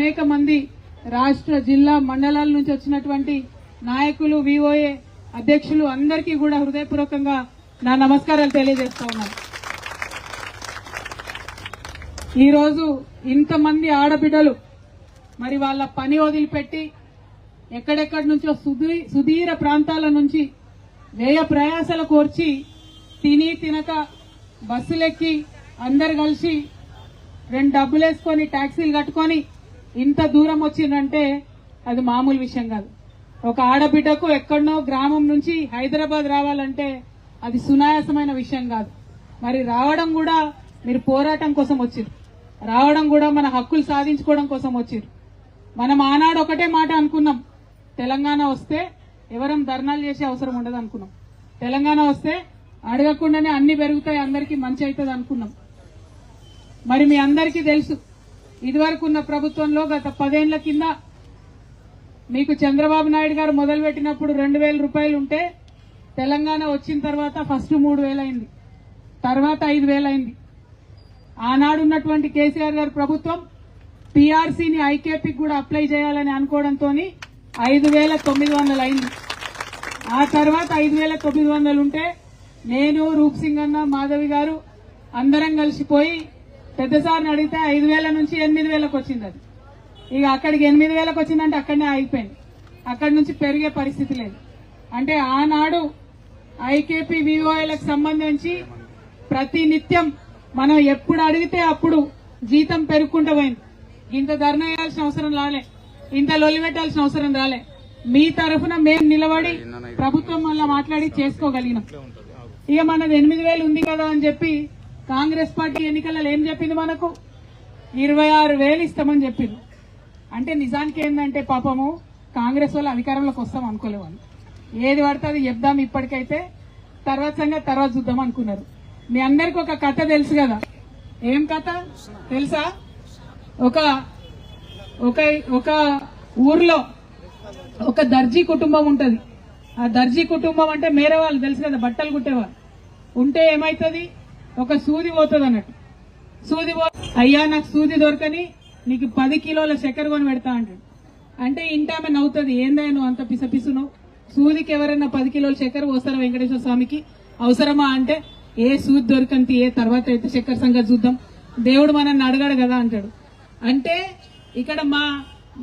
అనేక మంది రాష్ట్ర జిల్లా మండలాల నుంచి వచ్చినటువంటి నాయకులు విఓఏ అధ్యక్షులు అందరికీ కూడా హృదయపూర్వకంగా నా నమస్కారాలు తెలియజేస్తా ఉన్నాను. ఈరోజు ఇంతమంది ఆడబిడ్డలు మరి వాళ్ళ పని వదిలిపెట్టి ఎక్కడెక్కడి నుంచో సుదీర ప్రాంతాల నుంచి వ్యయ ప్రయాసాల కోర్చి తిని తినక బస్సులెక్కి అందరు కలిసి 2 డబ్బులేసుకొని ట్యాక్సీలు కట్టుకొని ఇంత దూరం వచ్చిందంటే అది మామూలు విషయం కాదు. ఒక ఆడబిడ్డకు ఎక్కడనో గ్రామం నుంచి హైదరాబాద్ రావాలంటే అది సునాయాసమైన విషయం కాదు. మరి రావడం కూడా మీరు పోరాటం కోసం వచ్చిరు, రావడం కూడా మన హక్కులు సాధించుకోవడం కోసం వచ్చిరు. మనం ఆనాడు ఒకటే మాట అనుకున్నాం, తెలంగాణ వస్తే ఎవరం ధర్నాలు చేసే అవసరం ఉండదు అనుకున్నాం. తెలంగాణ వస్తే అడగకుండానే అన్ని పెరుగుతాయి, అందరికీ మంచి అవుతుంది అనుకున్నాం. మరి మీ అందరికీ తెలుసు, ఇదివరకు ఉన్న ప్రభుత్వంలో గత 10 ఏళ్ల కింద మీకు చంద్రబాబు నాయుడు గారు మొదలుపెట్టినప్పుడు 2000 రూపాయలు ఉంటే తెలంగాణ వచ్చిన తర్వాత ఫస్ట్ 3000 అయింది, తర్వాత 5000 అయింది. ఆనాడు ఉన్నటువంటి కేసీఆర్ గారి ప్రభుత్వం పీఆర్సీని ఐకేపీకి కూడా అప్లై చేయాలని అనుకోవడంతో 5900 అయింది. ఆ తర్వాత 5900 ఉంటే నేను, రూప్ సింగ్ అన్న, మాధవి గారు అందరం కలిసిపోయి పెద్దసారిని అడిగితే 5000 నుంచి 8000కు వచ్చింది. అది ఇక అక్కడికి 8000కు వచ్చిందంటే అక్కడనే ఆగిపోయింది, అక్కడి నుంచి పెరిగే పరిస్థితి లేదు. అంటే ఆనాడు ఐకేపీ విఓఐలకు సంబంధించి ప్రతి నిత్యం మనం ఎప్పుడు అడిగితే అప్పుడు జీతం పెరుగుకుంటూ పోయింది. ఇంత ధర్నా చేయాల్సిన అవసరం రాలే, ఇంత లొల్లి పెట్టాల్సిన అవసరం రాలే. మీ తరఫున మేము నిలబడి ప్రభుత్వం వల్ల మాట్లాడి చేసుకోగలిగినాం. ఇక మనది 8000 ఉంది కదా అని చెప్పి కాంగ్రెస్ పార్టీ ఎన్నికలలో ఏం చెప్పింది, మనకు 26000 ఇస్తామని చెప్పింది. అంటే నిజానికి ఏంటంటే పాపము కాంగ్రెస్ వాళ్ళు అధికారంలోకి వస్తాం అనుకోలేవాళ్ళు, ఏది పడితే అది చెప్దాం ఇప్పటికైతే, తర్వాత సంగతి తర్వాత చూద్దాం అనుకున్నారు. మీ అందరికి ఒక కథ తెలుసు కదా, ఏం కథ తెలుసా? ఒక ఒక ఊర్లో ఒక దర్జీ కుటుంబం ఉంటది. ఆ దర్జీ కుటుంబం అంటే మేరే వాళ్ళు తెలుసు కదా, బట్టలు కుట్టేవాళ్ళు. ఉంటే ఏమైతుంది, ఒక సూది పోతుంది అన్నట్టు. సూది అయ్యా నాకు సూది దొరకని నీకు 10 కిలోల చక్కెర కొని పెడతా అంటాడు. అంటే ఇంటామె నవ్వుతుంది, ఏందా నువ్వు అంత పిసపిసును, సూదికి ఎవరైనా 10 కిలోల చక్కెర పోస్తారా వెంకటేశ్వర స్వామికి, అవసరమా అంటే ఏ సూది దొరకంతి ఏ తర్వాత అయితే చక్కెర సంగతి చూద్దాం, దేవుడు మనల్ని అడగాడు కదా అంటాడు. అంటే ఇక్కడ మా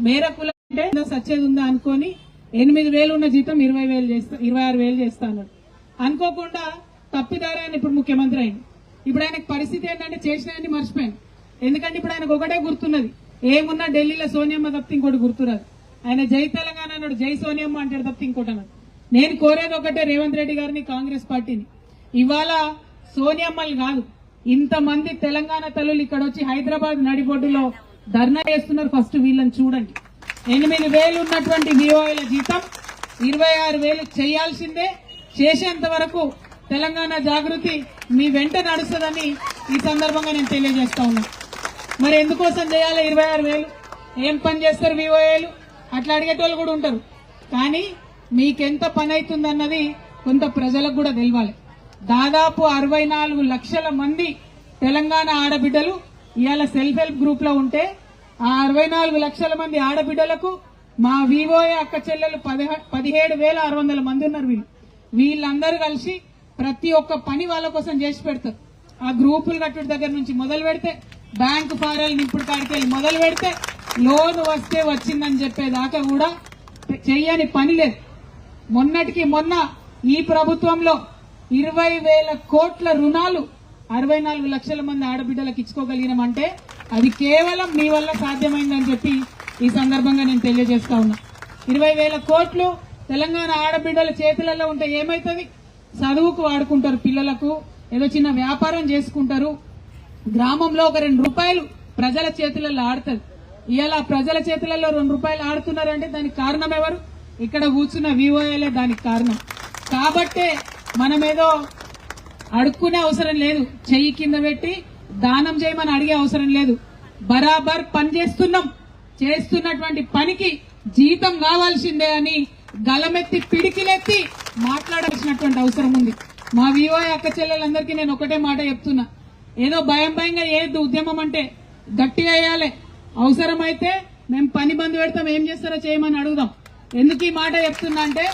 మేరకుల అంటే సచ్చేది ఉందా అనుకొని 8000 ఉన్న జీతం 26,000 చేస్తా అన్నాడు. అనుకోకుండా తప్పిదారాన్ని ఇప్పుడు ముఖ్యమంత్రి అయింది. ఇప్పుడు ఆయనకు పరిస్థితి ఏంటంటే చేసినాయని మర్చిపోయాను. ఎందుకంటే ఇప్పుడు ఆయనకు ఒకటే గుర్తున్నది, ఏమున్నా ఢిల్లీలో సోనియమ్మ తప్పితే ఇంకోటి గుర్తురాదు. ఆయన జై తెలంగాణ అన్నాడు, జై సోనియమ్మ అంటాడు తప్పితే ఇంకోటి అన్నాడు. నేను కోరేది ఒకటే, రేవంత్ రెడ్డి గారిని, కాంగ్రెస్ పార్టీని, ఇవాళ సోనియమ్మలు కాదు, ఇంతమంది తెలంగాణ తల్లులు ఇక్కడ వచ్చి హైదరాబాద్ నడిబొడ్డులో ధర్నా చేస్తున్నారు. ఫస్ట్ వీళ్ళని చూడండి. 8000 ఉన్నటువంటి విఓఐల జీతం 26,000 చేయాల్సిందే. చేసేంత వరకు తెలంగాణ జాగృతి మీ వెంట నడుస్తుందని ఈ సందర్భంగా నేను తెలియజేస్తా ఉన్నా. మరి ఎందుకోసం చేయాలి 26,000? ఏం పని చేస్తారు విఓఏలు? అట్లా అడిగేటోళ్ళు కూడా ఉంటారు. కానీ మీకెంత పని అవుతుందన్నది కొంత ప్రజలకు కూడా తెలియాలి. దాదాపు 64 లక్షల మంది తెలంగాణ ఆడబిడ్డలు ఇవాళ సెల్ఫ్ హెల్ప్ గ్రూప్ లో ఉంటే, ఆ 64 లక్షల మంది ఆడబిడ్డలకు మా విఓఏ అక్క చెల్లెలు 17,600 మంది ఉన్నారు. వీళ్ళందరూ కలిసి ప్రతి ఒక్క పని వాళ్ళ కోసం చేసి పెడతారు. ఆ గ్రూపులు కట్టుడు దగ్గర నుంచి మొదలు పెడితే, బ్యాంకు ఫారాలు నింపుడు కాడికెళ్ళి మొదలు పెడితే, లోన్ వస్తే వచ్చిందని చెప్పేదాకా కూడా చెయ్యని పని లేదు. మొన్నటికి మొన్న ఈ ప్రభుత్వంలో 20,000 కోట్ల రుణాలు 64 లక్షల మంది ఆడబిడ్డలకు ఇచ్చుకోగలిగినామంటే అది కేవలం మీ వల్ల సాధ్యమైందని చెప్పి ఈ సందర్భంగా నేను తెలియజేస్తా ఉన్నా. 20,000 కోట్లు తెలంగాణ ఆడబిడ్డల చేతులలో ఉంటే ఏమైతుంది? చదువుకు వాడుకుంటారు, పిల్లలకు ఏదో చిన్న వ్యాపారం చేసుకుంటారు, గ్రామంలో ఒక 2 రూపాయలు ప్రజల చేతులలో ఆడుతుంది. ఇవాళ ప్రజల చేతులలో 2 రూపాయలు ఆడుతున్నారంటే దానికి కారణం ఎవరు? ఇక్కడ కూర్చున్న విఓఏలే దానికి కారణం. కాబట్టే మనమేదో అడుక్కునే అవసరం లేదు, చెయ్యి కింద పెట్టి దానం చేయమని అడిగే అవసరం లేదు. బరాబర్ పని చేస్తున్నాం, చేస్తున్నటువంటి పనికి జీతం కావాల్సిందే అని గలమెత్తి పిడికిలెత్తి మాట్లాడాల్సినటువంటి అవసరం ఉంది. మా విఓఏ అక్క చెల్లెలందరికీ నేను ఒకటే మాట చెప్తున్నా, ఏదో భయంగా ఏది ఉద్యమం అంటే గట్టిగా వేయాలి, అవసరమైతే మేము పని బంద్ పెడతాం, ఏం చేస్తారో చేయమని అడుగుదాం. ఎందుకు ఈ మాట చెప్తున్నా అంటే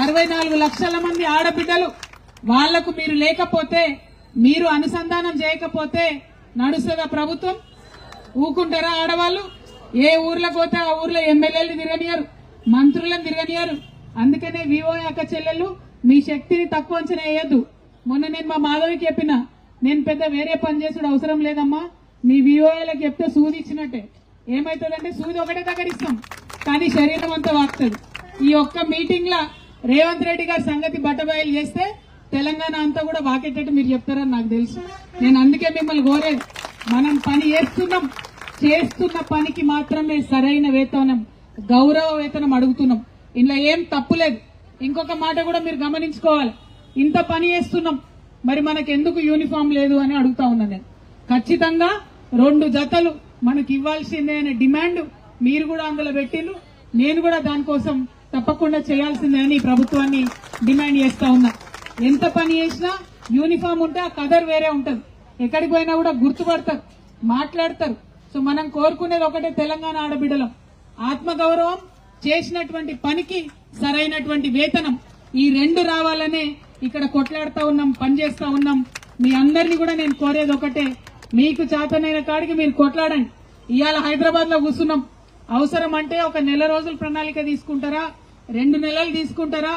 64 లక్షల మంది ఆడబిడ్డలు, వాళ్లకు మీరు లేకపోతే, మీరు అనుసంధానం చేయకపోతే నడుస్తుందా ప్రభుత్వం? ఊకుంటారా ఆడవాళ్ళు? ఏ ఊర్లకు పోతే ఆ ఊర్లో ఎమ్మెల్యేలు తిరగనియారు, మంత్రులను తిరగనియారు. అందుకనే వివో అక్క చెల్లెలు మీ శక్తిని తక్కువ అంచనా వేయద్దు. మొన్న నేను మా మాధవికి చెప్పిన, నేను పెద్ద వేరే పని చేసుడు అవసరం లేదమ్మా, మీ వివోఏలకు చెప్తే సూది ఇచ్చినట్టే. ఏమైతుందంటే సూది ఒకటే దగ్గర ఇస్తాం, కానీ శరీరం అంతా వాడుతుంది. ఈ ఒక్క మీటింగ్ లా రేవంత్ రెడ్డి గారి సంగతి బట్టబయలు చేస్తే తెలంగాణ అంతా కూడా వాకేటట్టు మీరు చెప్తారని నాకు తెలుసు. నేను అందుకే మిమ్మల్ని కోరేది, మనం పని చేస్తున్న పనికి మాత్రమే సరైన వేతనం, గౌరవ వేతనం అడుగుతున్నాం. ఇందులో ఏం తప్పులేదు. ఇంకొక మాట కూడా మీరు గమనించుకోవాలి, ఇంత పని చేస్తున్నాం, మరి మనకు ఎందుకు యూనిఫామ్ లేదు అని అడుగుతా ఉన్నా నేను. ఖచ్చితంగా 2 జతలు మనకి ఇవ్వాల్సిందే అనే డిమాండ్ మీరు కూడా అందులో పెట్టిండ్రు. నేను కూడా దానికోసం తప్పకుండా చేయాల్సిందే అని ప్రభుత్వాన్ని డిమాండ్ చేస్తా ఉన్నా. ఎంత పని చేసినా యూనిఫామ్ ఉంటే ఆ కదర్ వేరే ఉంటది, ఎక్కడికి పోయినా కూడా గుర్తుపడతారు, మాట్లాడతారు. సో మనం కోరుకునేది ఒకటే, తెలంగాణ ఆడబిడ్డలం ఆత్మగౌరవం, చేసినటువంటి పనికి సరైనటువంటి వేతనం, ఈ 2 రావాలనే ఇక్కడ కొట్లాడుతా ఉన్నాం, పనిచేస్తా ఉన్నాం. మీ అందరినీ కూడా నేను కోరేది ఒకటే, మీకు చేతనైన కాడికి మీరు కొట్లాడండి. ఇవాళ హైదరాబాద్ లో కూర్చున్నాం, అవసరం అంటే ఒక నెల రోజుల ప్రణాళిక తీసుకుంటారా, 2 నెలలు తీసుకుంటారా,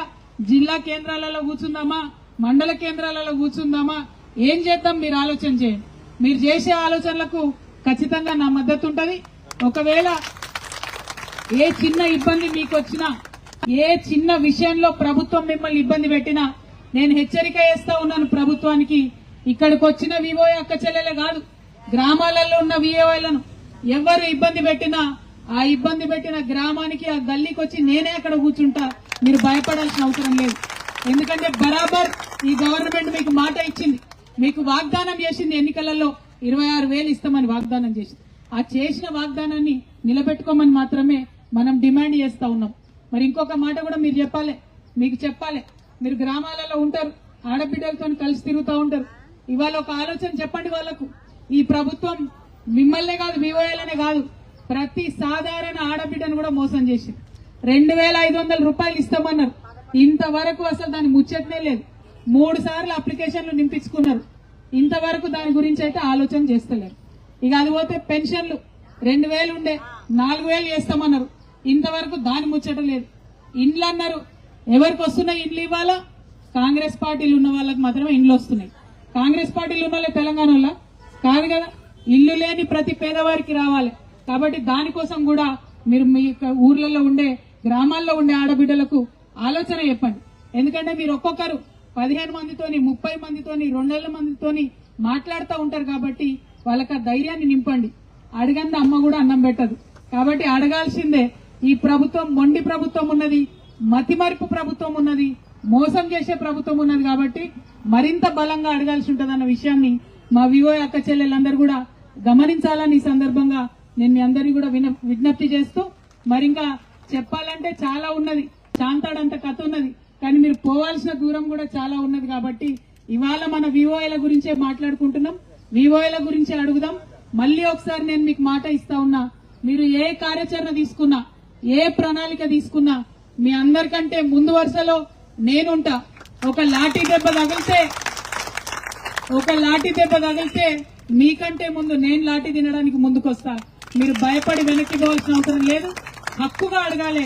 జిల్లా కేంద్రాలలో కూర్చుందామా, మండల కేంద్రాలలో కూర్చుందామా, ఏం చేద్దాం మీరు ఆలోచన చేయండి. మీరు చేసే ఆలోచనలకు ఖచ్చితంగా నా మద్దతు ఉంటది. ఒకవేళ ఏ చిన్న ఇబ్బంది మీకు వచ్చినా, ఏ చిన్న విషయంలో ప్రభుత్వం మిమ్మల్ని ఇబ్బంది పెట్టినా నేను హెచ్చరిక చేస్తా ఉన్నాను ప్రభుత్వానికి. ఇక్కడికి వచ్చిన వివోఏ అక్క చెల్లెలే కాదు, గ్రామాలలో ఉన్న వివోఏలను ఎవరు ఇబ్బంది పెట్టినా ఆ ఇబ్బంది పెట్టిన గ్రామానికి, ఆ గల్లీకి వచ్చి నేనే అక్కడ కూర్చుంటా, మీరు భయపడాల్సిన అవసరం లేదు. ఎందుకంటే బరాబర్ ఈ గవర్నమెంట్ మీకు మాట ఇచ్చింది, మీకు వాగ్దానం చేసింది, ఎన్నికలలో 26,000 ఇస్తామని వాగ్దానం చేసింది. ఆ చేసిన వాగ్దానాన్ని నిలబెట్టుకోమని మాత్రమే మనం డిమాండ్ చేస్తా ఉన్నాం. మరి ఇంకొక మాట కూడా మీరు చెప్పాలి, మీకు చెప్పాలి, మీరు గ్రామాలలో ఉంటారు, ఆడబిడ్డలతో కలిసి తిరుగుతూ ఉంటారు. ఇవాళ ఒక ఆలోచన చెప్పండి వాళ్లకు, ఈ ప్రభుత్వం మిమ్మల్నే కాదు, వివోఏలనే కాదు, ప్రతి సాధారణ ఆడబిడ్డను కూడా మోసం చేసింది. 2,500 రూపాయలు ఇస్తామన్నారు, ఇంతవరకు అసలు దాని ముచ్చటనే లేదు. 3 సార్లు అప్లికేషన్లు నింపించుకున్నారు, ఇంతవరకు దాని గురించి అయితే ఆలోచన చేస్తలేరు. ఇక అది పోతే పెన్షన్లు 2,000 ఉండే 4,000 చేస్తామన్నారు, ఇంతవరకు దాని ముచ్చట లేదు. ఇండ్లు అన్నారు, ఎవరికి వస్తున్నాయి ఇండ్లు? ఇవ్వాలా కాంగ్రెస్ పార్టీలు ఉన్న వాళ్ళకి మాత్రమే ఇండ్లు వస్తున్నాయి. కాంగ్రెస్ పార్టీలు ఉన్న వాళ్ళే తెలంగాణలో కాదు కదా, ఇల్లు లేని ప్రతి పేదవారికి రావాలి. కాబట్టి దానికోసం కూడా మీరు మీ ఊర్లలో ఉండే, గ్రామాల్లో ఉండే ఆడబిడ్డలకు ఆలోచన చెప్పండి. ఎందుకంటే మీరు ఒక్కొక్కరు 15 మందితోని, 30 మందితోని, 200 మందితోని మాట్లాడుతూ ఉంటారు. కాబట్టి వాళ్ళకి ఆ ధైర్యాన్ని నింపండి. అడగంది అమ్మ కూడా అన్నం పెట్టదు. కాబట్టి అడగాల్సిందే. ఈ ప్రభుత్వం మొండి ప్రభుత్వం ఉన్నది, మతిమరుపు ప్రభుత్వం ఉన్నది, మోసం చేసే ప్రభుత్వం ఉన్నది. కాబట్టి మరింత బలంగా అడగాల్సి ఉంటదన్న విషయాన్ని మా వివో అక్క చెల్లెలందరూ కూడా గమనించాలని ఈ సందర్భంగా నేను మీ అందరినీ కూడా విజ్ఞప్తి చేస్తూ, మరింకా చెప్పాలంటే చాలా ఉన్నది, చాంతాడంత కథ ఉన్నది, కానీ మీరు పోవాల్సిన దూరం కూడా చాలా ఉన్నది. కాబట్టి ఇవాళ మన వివోఏల గురించే మాట్లాడుకుంటున్నాం, వివోఏల గురించే అడుగుదాం. మళ్ళీ ఒకసారి నేను మీకు మాట ఇస్తా ఉన్నా, మీరు ఏ కార్యాచరణ తీసుకున్నా, ఏ ప్రణాళిక తీసుకున్నా మీ అందరికంటే ముందు వరుసలో నేనుంటా. ఒక లాఠీ దెబ్బ తగిలితే మీకంటే ముందు నేను లాఠీ తినడానికి ముందుకొస్తా. మీరు భయపడి వెనక్కి పోవాల్సిన అవసరం లేదు. హక్కుగా అడగాలి,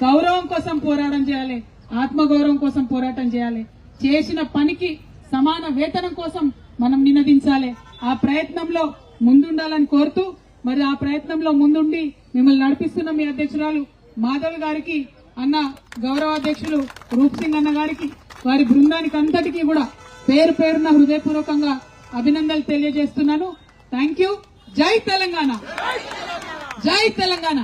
గౌరవం కోసం పోరాటం చేయాలి, ఆత్మగౌరవం కోసం పోరాటం చేయాలి, చేసిన పనికి సమాన వేతనం కోసం మనం నినదించాలి. ఆ ప్రయత్నంలో ముందుండాలని కోరుతూ, మరి ఆ ప్రయత్నంలో ముందుండి మిమ్మల్ని నడిపిస్తున్న మీ అధ్యక్షురాలు మాధవ్ గారికి, అన్న గౌరవ అధ్యక్షులు రూప్ సింగ్ అన్న గారికి, వారి బృందానికి అంతటికీ కూడా పేరు పేరున హృదయపూర్వకంగా అభినందనలు తెలియజేస్తున్నాను. Thank you. జై తెలంగాణ, జై తెలంగాణ.